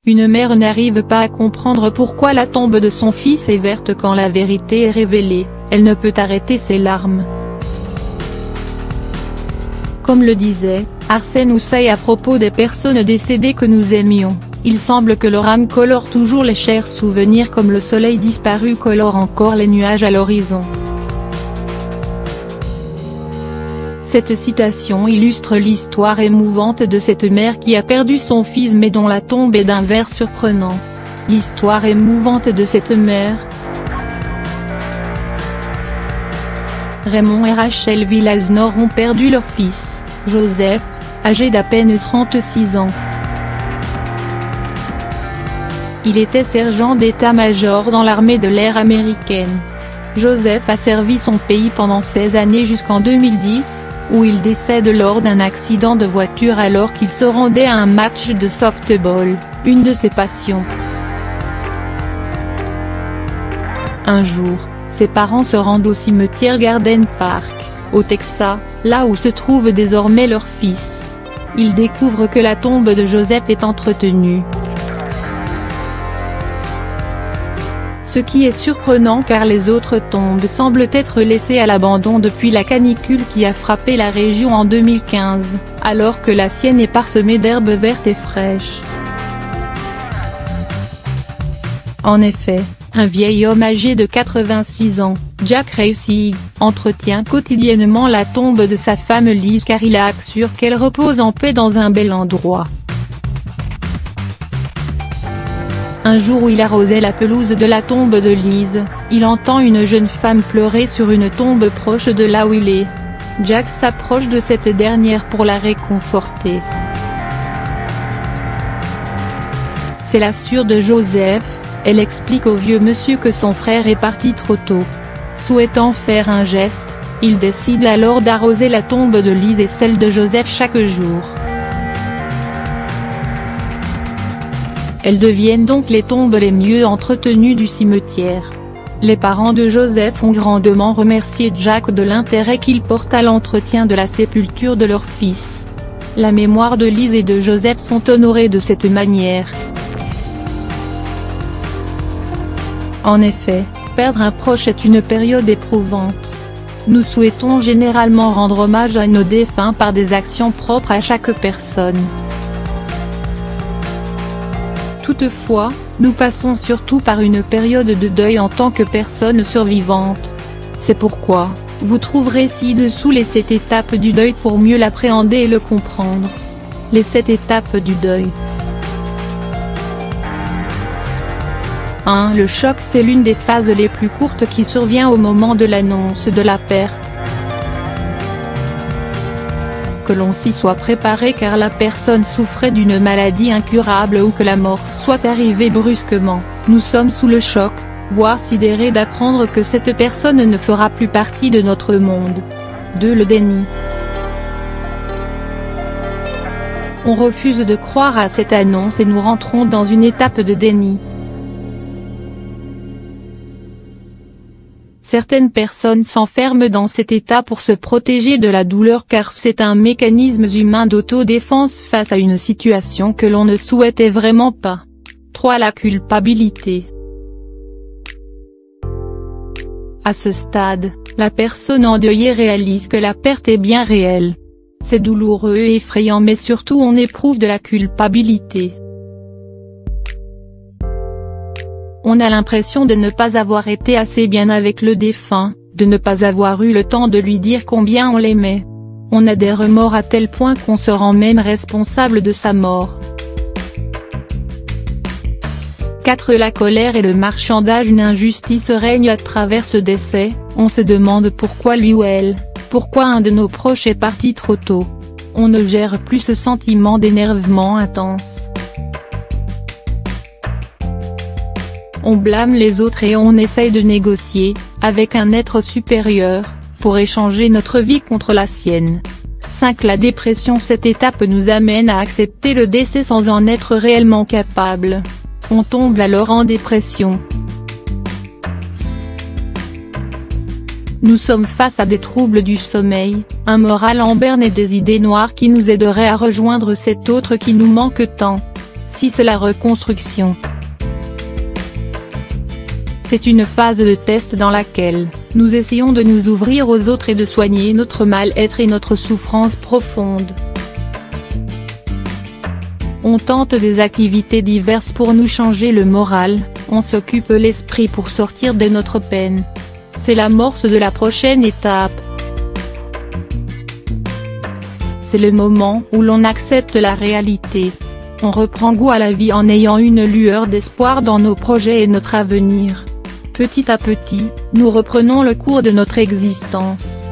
Une mère n'arrive pas à comprendre pourquoi la tombe de son fils est verte quand la vérité est révélée, elle ne peut arrêter ses larmes. Comme le disait Arsène Houssaye à propos des personnes décédées que nous aimions, il semble que leur âme colore toujours les chers souvenirs comme le soleil disparu colore encore les nuages à l'horizon. Cette citation illustre l'histoire émouvante de cette mère qui a perdu son fils mais dont la tombe est d'un vers surprenant. L'histoire émouvante de cette mère. Raymond et Rachel Villasnor ont perdu leur fils, Joseph, âgé d'à peine 36 ans. Il était sergent d'état-major dans l'armée de l'air américaine. Joseph a servi son pays pendant 16 années jusqu'en 2010. Où il décède lors d'un accident de voiture alors qu'il se rendait à un match de softball, une de ses passions. Un jour, ses parents se rendent au cimetière Garden Park, au Texas, là où se trouve désormais leur fils. Ils découvrent que la tombe de Joseph est entretenue. Ce qui est surprenant car les autres tombes semblent être laissées à l'abandon depuis la canicule qui a frappé la région en 2015, alors que la sienne est parsemée d'herbes vertes et fraîches. En effet, un vieil homme âgé de 86 ans, Jack Reusig, entretient quotidiennement la tombe de sa femme Liz car il assure qu'elle repose en paix dans un bel endroit. Un jour où il arrosait la pelouse de la tombe de Liz, il entend une jeune femme pleurer sur une tombe proche de là où il est. Jack s'approche de cette dernière pour la réconforter. C'est la sœur de Joseph, elle explique au vieux monsieur que son frère est parti trop tôt. Souhaitant faire un geste, il décide alors d'arroser la tombe de Liz et celle de Joseph chaque jour. Elles deviennent donc les tombes les mieux entretenues du cimetière. Les parents de Joseph ont grandement remercié Jack de l'intérêt qu'il porte à l'entretien de la sépulture de leur fils. La mémoire de Liz et de Joseph sont honorées de cette manière. En effet, perdre un proche est une période éprouvante. Nous souhaitons généralement rendre hommage à nos défunts par des actions propres à chaque personne. Toutefois, nous passons surtout par une période de deuil en tant que personne survivante. C'est pourquoi, vous trouverez ci-dessous les 7 étapes du deuil pour mieux l'appréhender et le comprendre. Les 7 étapes du deuil. 1. Le choc c'est l'une des phases les plus courtes qui survient au moment de l'annonce de la perte. Que l'on s'y soit préparé car la personne souffrait d'une maladie incurable ou que la mort soit arrivée brusquement, nous sommes sous le choc, voire sidérés d'apprendre que cette personne ne fera plus partie de notre monde. 2. Le déni. On refuse de croire à cette annonce et nous rentrons dans une étape de déni. Certaines personnes s'enferment dans cet état pour se protéger de la douleur car c'est un mécanisme humain d'autodéfense face à une situation que l'on ne souhaitait vraiment pas. 3. La culpabilité. À ce stade, la personne endeuillée réalise que la perte est bien réelle. C'est douloureux et effrayant mais surtout on éprouve de la culpabilité. On a l'impression de ne pas avoir été assez bien avec le défunt, de ne pas avoir eu le temps de lui dire combien on l'aimait. On a des remords à tel point qu'on se rend même responsable de sa mort. 4. La colère et le marchandage. Une injustice règne à travers ce décès, on se demande pourquoi lui ou elle, pourquoi un de nos proches est parti trop tôt. On ne gère plus ce sentiment d'énervement intense. On blâme les autres et on essaye de négocier, avec un être supérieur, pour échanger notre vie contre la sienne. 5. La dépression. Cette étape nous amène à accepter le décès sans en être réellement capable. On tombe alors en dépression. Nous sommes face à des troubles du sommeil, un moral en berne et des idées noires qui nous aideraient à rejoindre cet autre qui nous manque tant. Si c'est la reconstruction. C'est une phase de test dans laquelle nous essayons de nous ouvrir aux autres et de soigner notre mal-être et notre souffrance profonde. On tente des activités diverses pour nous changer le moral, on s'occupe l'esprit pour sortir de notre peine. C'est l'amorce de la prochaine étape. C'est le moment où l'on accepte la réalité. On reprend goût à la vie en ayant une lueur d'espoir dans nos projets et notre avenir. Petit à petit, nous reprenons le cours de notre existence.